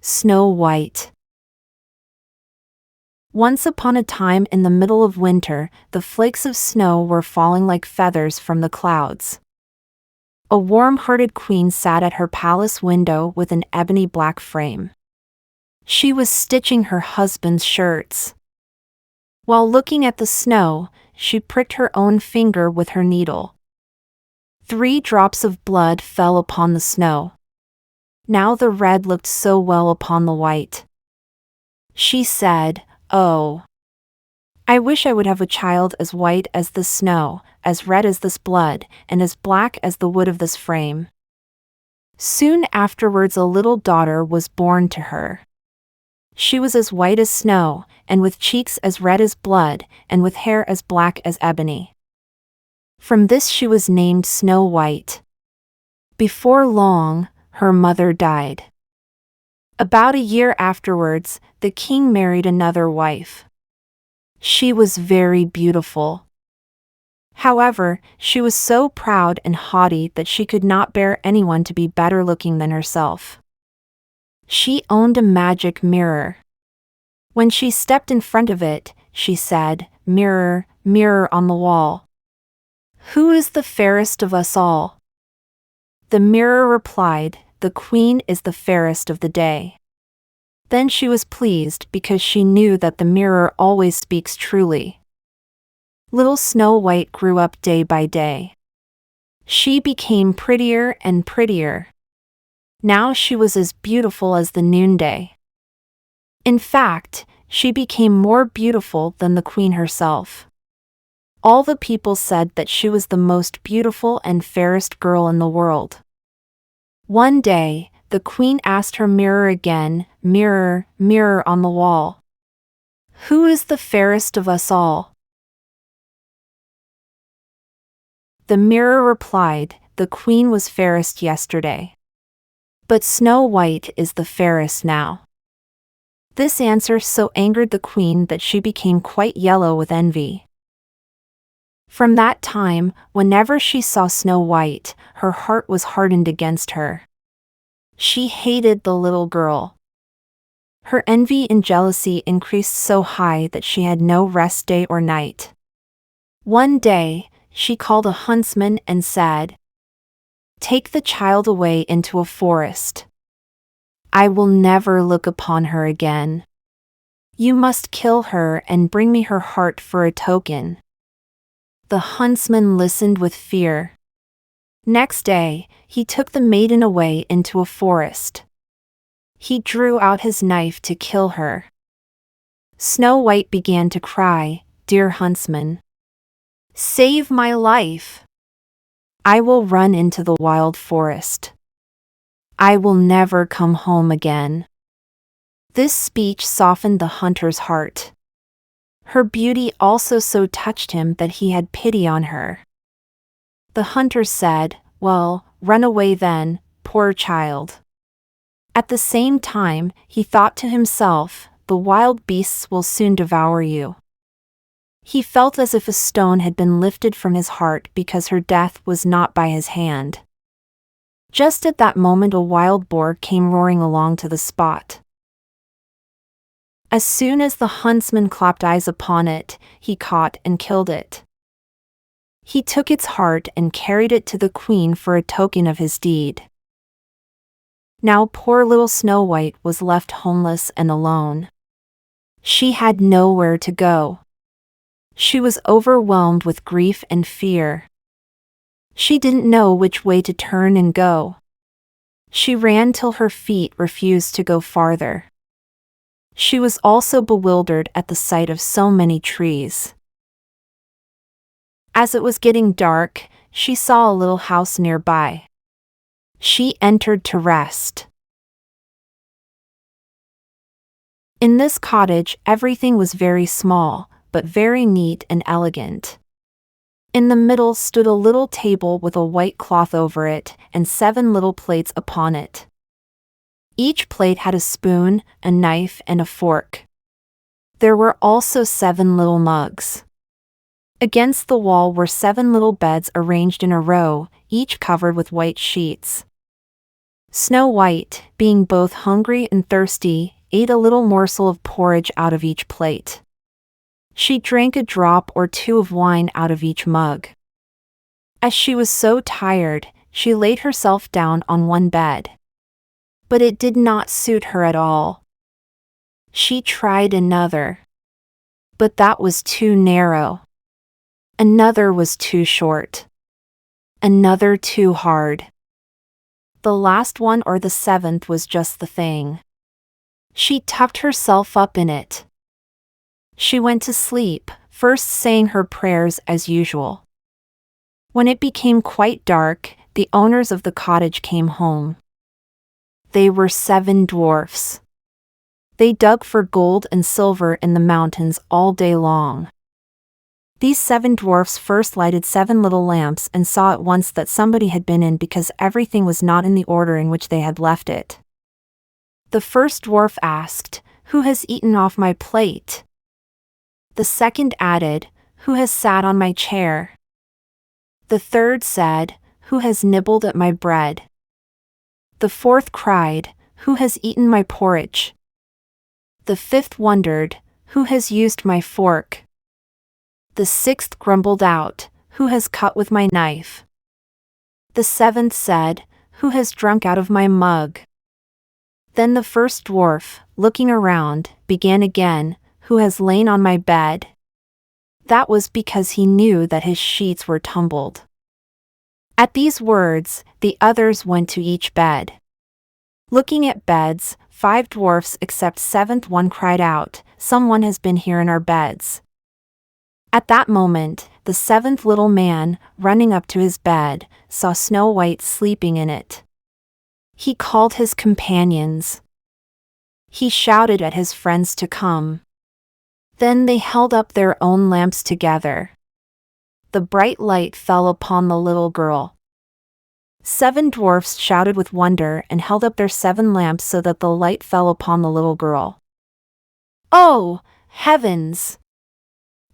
Snow White. Once upon a time in the middle of winter, the flakes of snow were falling like feathers from the clouds. A warm-hearted queen sat at her palace window with an ebony black frame. She was stitching her husband's shirts. While looking at the snow, she pricked her own finger with her needle. 3 drops of blood fell upon the snow. Now the red looked so well upon the white. She said, "Oh, I wish I would have a child as white as this snow, as red as this blood, and as black as the wood of this frame." Soon afterwards a little daughter was born to her. She was as white as snow, and with cheeks as red as blood, and with hair as black as ebony. From this she was named Snow White. Before long, her mother died. About a year afterwards, the king married another wife. She was very beautiful. However, she was so proud and haughty that she could not bear anyone to be better looking than herself. She owned a magic mirror. When she stepped in front of it, she said, "Mirror, mirror on the wall, who is the fairest of us all?" The mirror replied, "The queen is the fairest of the day." Then she was pleased because she knew that the mirror always speaks truly. Little Snow White grew up day by day. She became prettier and prettier. Now she was as beautiful as the noonday. In fact, she became more beautiful than the queen herself. All the people said that she was the most beautiful and fairest girl in the world. One day, the queen asked her mirror again, "Mirror, mirror on the wall, who is the fairest of us all?" The mirror replied, "The queen was fairest yesterday, but Snow White is the fairest now." This answer so angered the queen that she became quite yellow with envy. From that time, whenever she saw Snow White, her heart was hardened against her. She hated the little girl. Her envy and jealousy increased so high that she had no rest day or night. One day, she called a huntsman and said, "Take the child away into a forest. I will never look upon her again. You must kill her and bring me her heart for a token." The huntsman listened with fear. Next day, he took the maiden away into a forest. He drew out his knife to kill her. Snow White began to cry, "Dear huntsman, save my life. I will run into the wild forest. I will never come home again." This speech softened the hunter's heart. Her beauty also so touched him that he had pity on her. The hunter said, "Well, run away then, poor child." At the same time, he thought to himself, "The wild beasts will soon devour you." He felt as if a stone had been lifted from his heart because her death was not by his hand. Just at that moment a wild boar came roaring along to the spot. As soon as the huntsman clapped eyes upon it, he caught and killed it. He took its heart and carried it to the queen for a token of his deed. Now poor little Snow White was left homeless and alone. She had nowhere to go. She was overwhelmed with grief and fear. She didn't know which way to turn and go. She ran till her feet refused to go farther. She was also bewildered at the sight of so many trees. As it was getting dark, she saw a little house nearby. She entered to rest. In this cottage, everything was very small, but very neat and elegant. In the middle stood a little table with a white cloth over it, and 7 little plates upon it. Each plate had a spoon, a knife, and a fork. There were also 7 little mugs. Against the wall were 7 little beds arranged in a row, each covered with white sheets. Snow White, being both hungry and thirsty, ate a little morsel of porridge out of each plate. She drank a drop or two of wine out of each mug. As she was so tired, she laid herself down on one bed. But it did not suit her at all. She tried another. But that was too narrow. Another was too short. Another too hard. The last one, or the seventh, was just the thing. She tucked herself up in it. She went to sleep, first saying her prayers as usual. When it became quite dark, the owners of the cottage came home. They were 7 dwarfs. They dug for gold and silver in the mountains all day long. These 7 dwarfs first lighted 7 little lamps and saw at once that somebody had been in because everything was not in the order in which they had left it. The first dwarf asked, "Who has eaten off my plate?" The second added, "Who has sat on my chair?" The third said, "Who has nibbled at my bread?" The fourth cried, "Who has eaten my porridge?" The fifth wondered, "Who has used my fork?" The sixth grumbled out, "Who has cut with my knife?" The seventh said, "Who has drunk out of my mug?" Then the first dwarf, looking around, began again, "Who has lain on my bed?" That was because he knew that his sheets were tumbled. At these words, the others went to each bed. Looking at beds, 5 dwarfs except 7th one cried out, "Someone has been here in our beds." At that moment, the 7th little man, running up to his bed, saw Snow White sleeping in it. He called his companions. He shouted at his friends to come. Then they held up their own lamps together. The bright light fell upon the little girl. 7 dwarfs shouted with wonder and held up their 7 lamps so that the light fell upon the little girl. "Oh, heavens!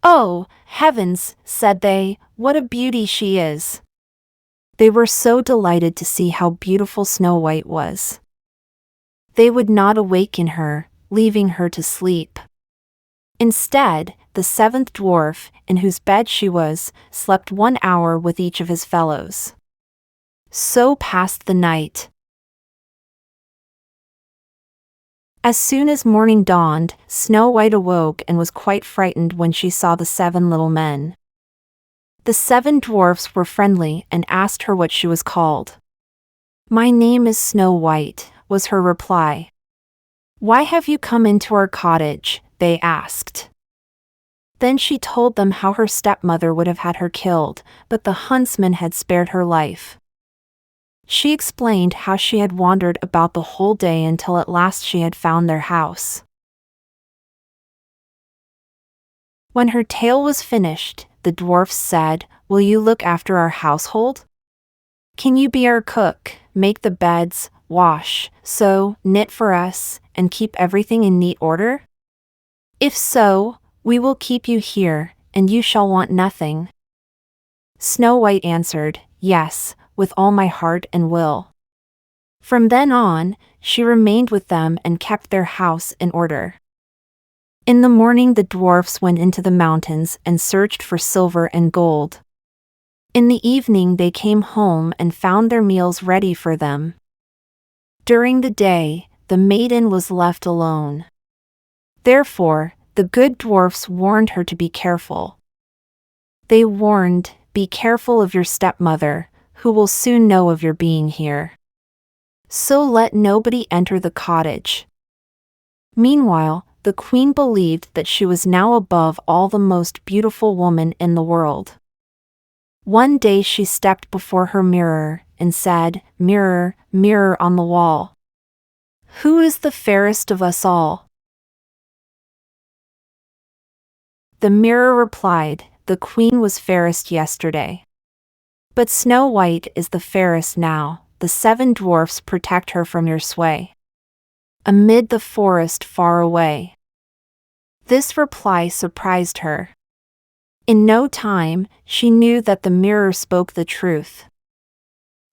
Oh, heavens," said they, "what a beauty she is." They were so delighted to see how beautiful Snow White was. They would not awaken her, leaving her to sleep. Instead, the 7th dwarf, in whose bed she was, slept 1 hour with each of his fellows. So passed the night. As soon as morning dawned, Snow White awoke and was quite frightened when she saw the 7 little men. The 7 dwarfs were friendly and asked her what she was called. "My name is Snow White," was her reply. "Why have you come into our cottage?" they asked. Then she told them how her stepmother would have had her killed, but the huntsman had spared her life. She explained how she had wandered about the whole day until at last she had found their house. When her tale was finished, the dwarfs said, "Will you look after our household? Can you be our cook, make the beds, wash, sew, knit for us, and keep everything in neat order? If so, we will keep you here, and you shall want nothing." Snow White answered, "Yes, with all my heart and will." From then on, she remained with them and kept their house in order. In the morning the dwarfs went into the mountains and searched for silver and gold. In the evening they came home and found their meals ready for them. During the day, the maiden was left alone. Therefore, the good dwarfs warned her to be careful. They warned, "Be careful of your stepmother, who will soon know of your being here. So let nobody enter the cottage." Meanwhile, the queen believed that she was now above all the most beautiful woman in the world. One day she stepped before her mirror and said, "Mirror, mirror on the wall, who is the fairest of us all?" The mirror replied, "The queen was fairest yesterday. But Snow White is the fairest now. The 7 dwarfs protect her from your sway. Amid the forest far away." This reply surprised her. In no time, she knew that the mirror spoke the truth.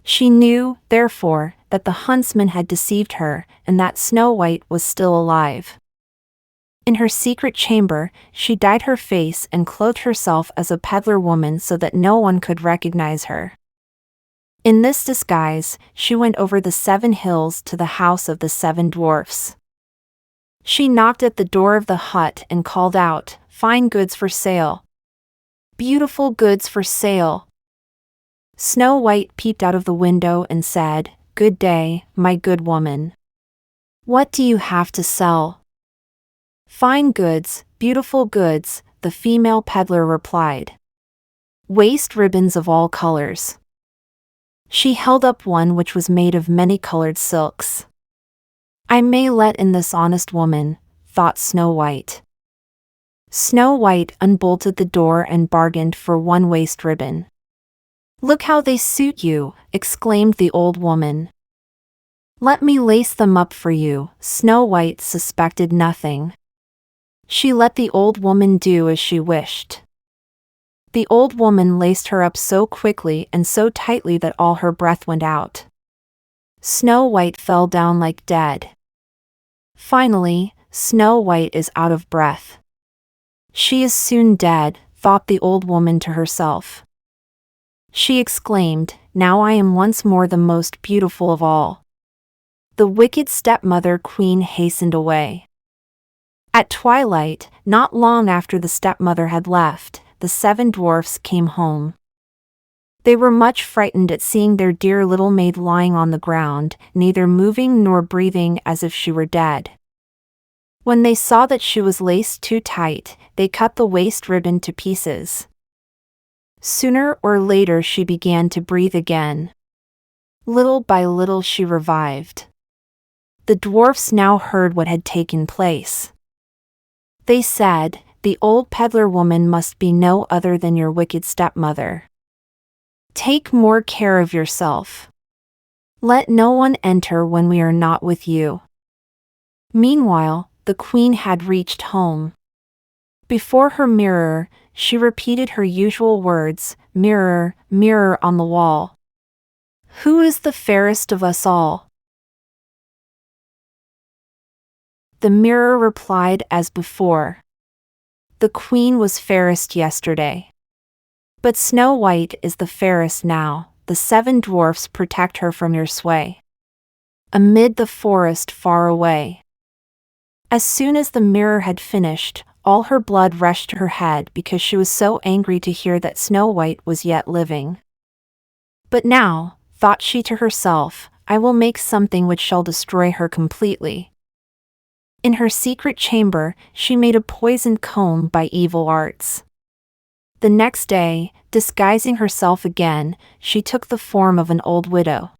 She knew, therefore, that the huntsman had deceived her and that Snow White was still alive. In her secret chamber, she dyed her face and clothed herself as a peddler woman so that no one could recognize her. In this disguise, she went over the 7 hills to the house of the 7 dwarfs. She knocked at the door of the hut and called out, "Fine goods for sale! Beautiful goods for sale!" Snow White peeped out of the window and said, "Good day, my good woman. What do you have to sell?" "Fine goods, beautiful goods," the female peddler replied. "Waist ribbons of all colors." She held up one which was made of many-colored silks. "I may let in this honest woman," thought Snow White. Snow White unbolted the door and bargained for 1 waist ribbon. "Look how they suit you," exclaimed the old woman. "Let me lace them up for you." Snow White suspected nothing. She let the old woman do as she wished. The old woman laced her up so quickly and so tightly that all her breath went out. Snow White fell down like dead. Finally, Snow White is out of breath. "She is soon dead," thought the old woman to herself. She exclaimed, "Now I am once more the most beautiful of all." The wicked stepmother queen hastened away. At twilight, not long after the stepmother had left, the 7 dwarfs came home. They were much frightened at seeing their dear little maid lying on the ground, neither moving nor breathing, as if she were dead. When they saw that she was laced too tight, they cut the waist ribbon to pieces. Sooner or later she began to breathe again. Little by little she revived. The dwarfs now heard what had taken place. They said, "The old peddler woman must be no other than your wicked stepmother. Take more care of yourself. Let no one enter when we are not with you." Meanwhile, the queen had reached home. Before her mirror, she repeated her usual words, "Mirror, mirror on the wall, who is the fairest of us all?" The mirror replied as before, "The queen was fairest yesterday. But Snow White is the fairest now. The 7 dwarfs protect her from your sway. Amid the forest far away." As soon as the mirror had finished, all her blood rushed to her head because she was so angry to hear that Snow White was yet living. "But now," thought she to herself, "I will make something which shall destroy her completely." In her secret chamber, she made a poisoned comb by evil arts. The next day, disguising herself again, she took the form of an old widow.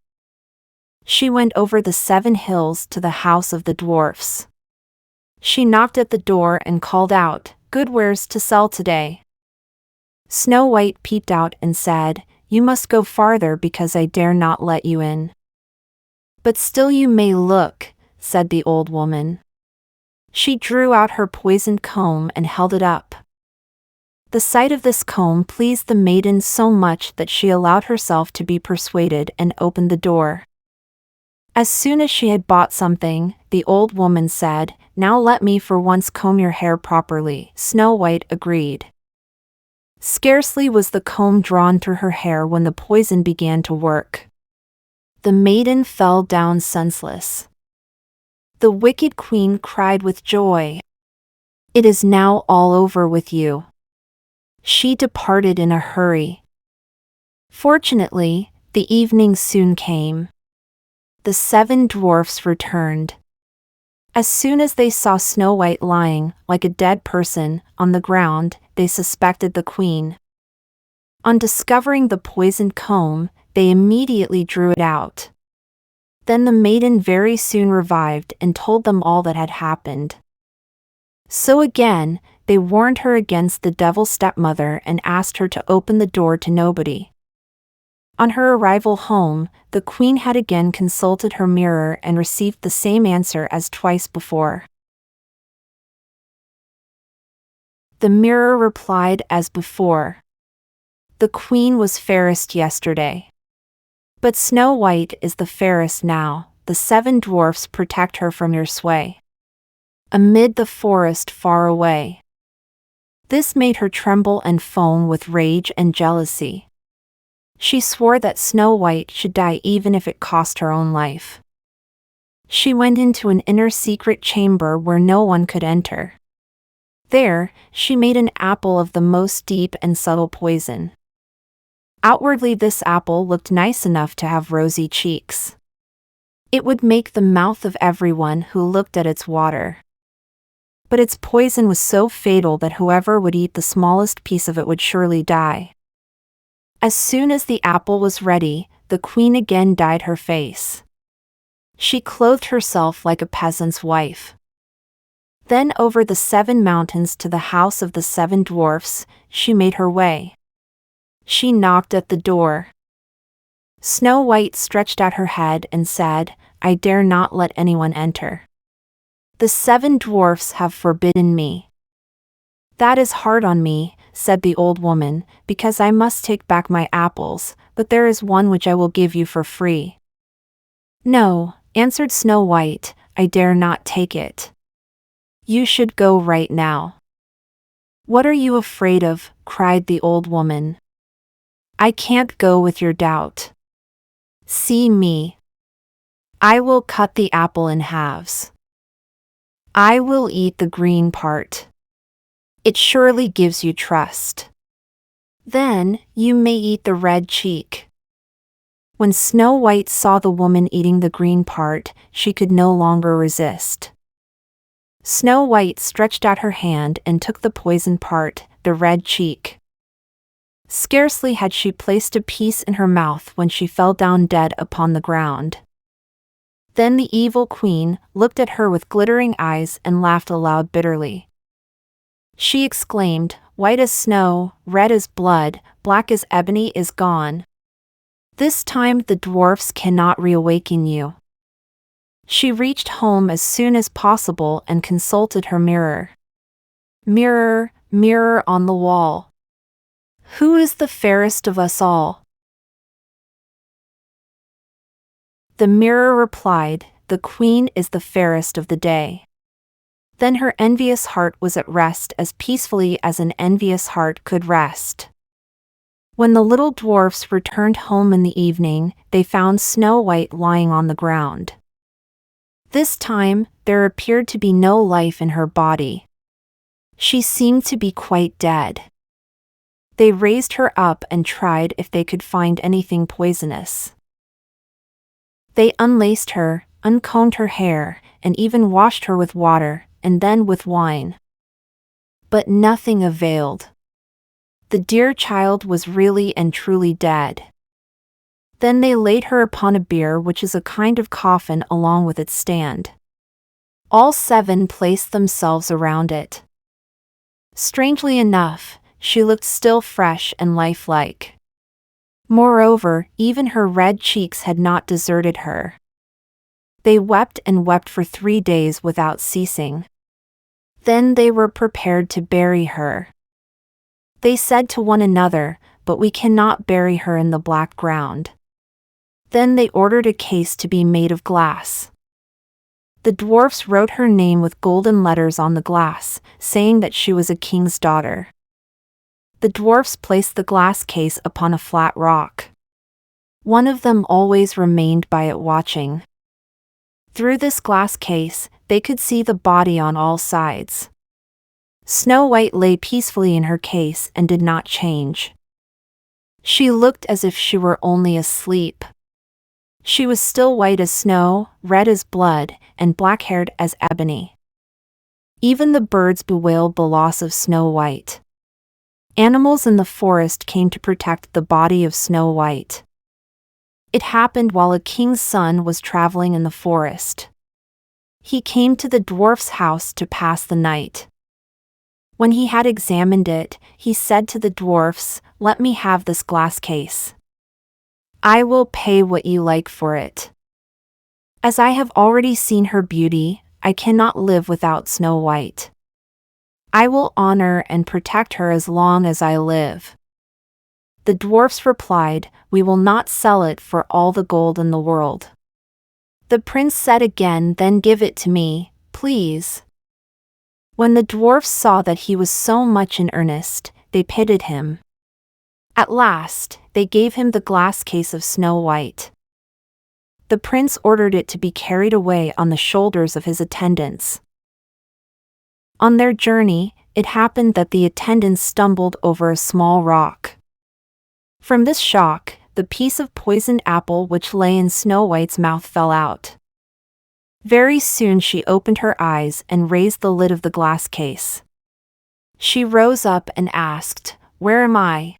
She went over the 7 hills to the house of the dwarfs. She knocked at the door and called out, "Good wares to sell today." Snow White peeped out and said, "You must go farther because I dare not let you in." "But still you may look," said the old woman. She drew out her poisoned comb and held it up. The sight of this comb pleased the maiden so much that she allowed herself to be persuaded and opened the door. As soon as she had bought something, the old woman said, "Now let me for once comb your hair properly." Snow White agreed. Scarcely was the comb drawn through her hair when the poison began to work. The maiden fell down senseless. The wicked queen cried with joy, "It is now all over with you." She departed in a hurry. Fortunately, the evening soon came. The 7 dwarfs returned. As soon as they saw Snow White lying, like a dead person, on the ground, they suspected the queen. On discovering the poisoned comb, they immediately drew it out. Then the maiden very soon revived and told them all that had happened. So again, they warned her against the devil's stepmother and asked her to open the door to nobody. On her arrival home, the queen had again consulted her mirror and received the same answer as twice before. The mirror replied as before, "The queen was fairest yesterday. But Snow White is the fairest now, the 7 dwarfs protect her from your sway. Amid the forest far away. This made her tremble and foam with rage and jealousy. She swore that Snow White should die even if it cost her own life. She went into an inner secret chamber where no one could enter. There, she made an apple of the most deep and subtle poison. Outwardly, this apple looked nice enough to have rosy cheeks. It would make the mouth of everyone who looked at its water. But its poison was so fatal that whoever would eat the smallest piece of it would surely die. As soon as the apple was ready, the queen again dyed her face. She clothed herself like a peasant's wife. Then over the 7 mountains to the house of the 7 dwarfs, she made her way. She knocked at the door. Snow White stretched out her head and said, "I dare not let anyone enter. The 7 dwarfs have forbidden me." "That is hard on me," said the old woman, "because I must take back my apples, but there is one which I will give you for free." "No," answered Snow White, "I dare not take it. You should go right now." "What are you afraid of?" cried the old woman. "I can't go with your doubt. See me. I will cut the apple in halves. I will eat the green part. It surely gives you trust. Then, you may eat the red cheek." When Snow White saw the woman eating the green part, she could no longer resist. Snow White stretched out her hand and took the poisoned part, the red cheek. Scarcely had she placed a piece in her mouth when she fell down dead upon the ground. Then the evil queen looked at her with glittering eyes and laughed aloud bitterly. She exclaimed, "White as snow, red as blood, black as ebony is gone. This time the dwarfs cannot reawaken you." She reached home as soon as possible and consulted her mirror. "Mirror, mirror on the wall, who is the fairest of us all?" The mirror replied, "The queen is the fairest of the day." Then her envious heart was at rest as peacefully as an envious heart could rest. When the little dwarfs returned home in the evening, they found Snow White lying on the ground. This time, there appeared to be no life in her body. She seemed to be quite dead. They raised her up and tried if they could find anything poisonous. They unlaced her, uncombed her hair, and even washed her with water, and then with wine. But nothing availed. The dear child was really and truly dead. Then they laid her upon a bier, which is a kind of coffin, along with its stand. All 7 placed themselves around it. Strangely enough, she looked still fresh and lifelike. Moreover, even her red cheeks had not deserted her. They wept and wept for 3 days without ceasing. Then they were prepared to bury her. They said to one another, "But we cannot bury her in the black ground." Then they ordered a case to be made of glass. The dwarfs wrote her name with golden letters on the glass, saying that she was a king's daughter. The dwarfs placed the glass case upon a flat rock. One of them always remained by it watching. Through this glass case, they could see the body on all sides. Snow White lay peacefully in her case and did not change. She looked as if she were only asleep. She was still white as snow, red as blood, and black-haired as ebony. Even the birds bewailed the loss of Snow White. Animals in the forest came to protect the body of Snow White. It happened while a king's son was traveling in the forest. He came to the dwarf's house to pass the night. When he had examined it, he said to the dwarfs, "Let me have this glass case. I will pay what you like for it. As I have already seen her beauty, I cannot live without Snow White. I will honor and protect her as long as I live." The dwarfs replied, "We will not sell it for all the gold in the world." The prince said again, "Then give it to me, please." When the dwarfs saw that he was so much in earnest, they pitied him. At last, they gave him the glass case of Snow White. The prince ordered it to be carried away on the shoulders of his attendants. On their journey, it happened that the attendants stumbled over a small rock. From this shock, the piece of poisoned apple which lay in Snow White's mouth fell out. Very soon she opened her eyes and raised the lid of the glass case. She rose up and asked, "Where am I?"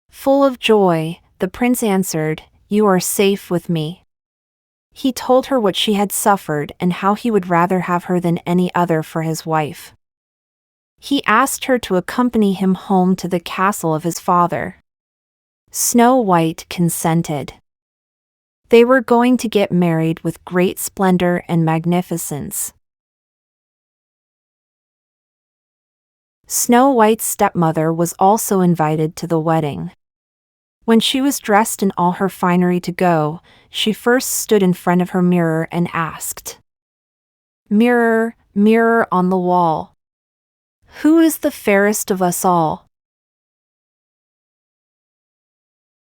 Full of joy, the prince answered, "You are safe with me." He told her what she had suffered and how he would rather have her than any other for his wife. He asked her to accompany him home to the castle of his father. Snow White consented. They were going to get married with great splendor and magnificence. Snow White's stepmother was also invited to the wedding. When she was dressed in all her finery to go, she first stood in front of her mirror and asked, "Mirror, mirror on the wall, who is the fairest of us all?"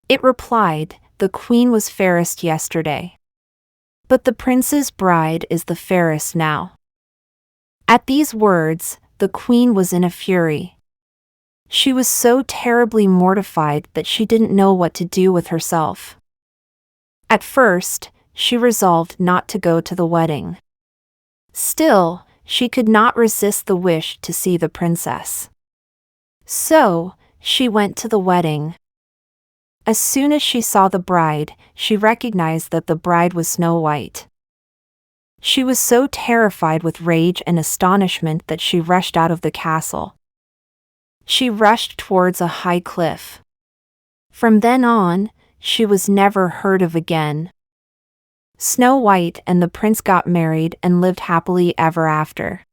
It replied, "The queen was fairest yesterday, but the prince's bride is the fairest now." At these words, the queen was in a fury. She was so terribly mortified that she didn't know what to do with herself. At first, she resolved not to go to the wedding. Still, she could not resist the wish to see the princess. So, she went to the wedding. As soon as she saw the bride, she recognized that the bride was Snow White. She was so terrified with rage and astonishment that she rushed out of the castle. She rushed towards a high cliff. From then on, she was never heard of again. Snow White and the prince got married and lived happily ever after.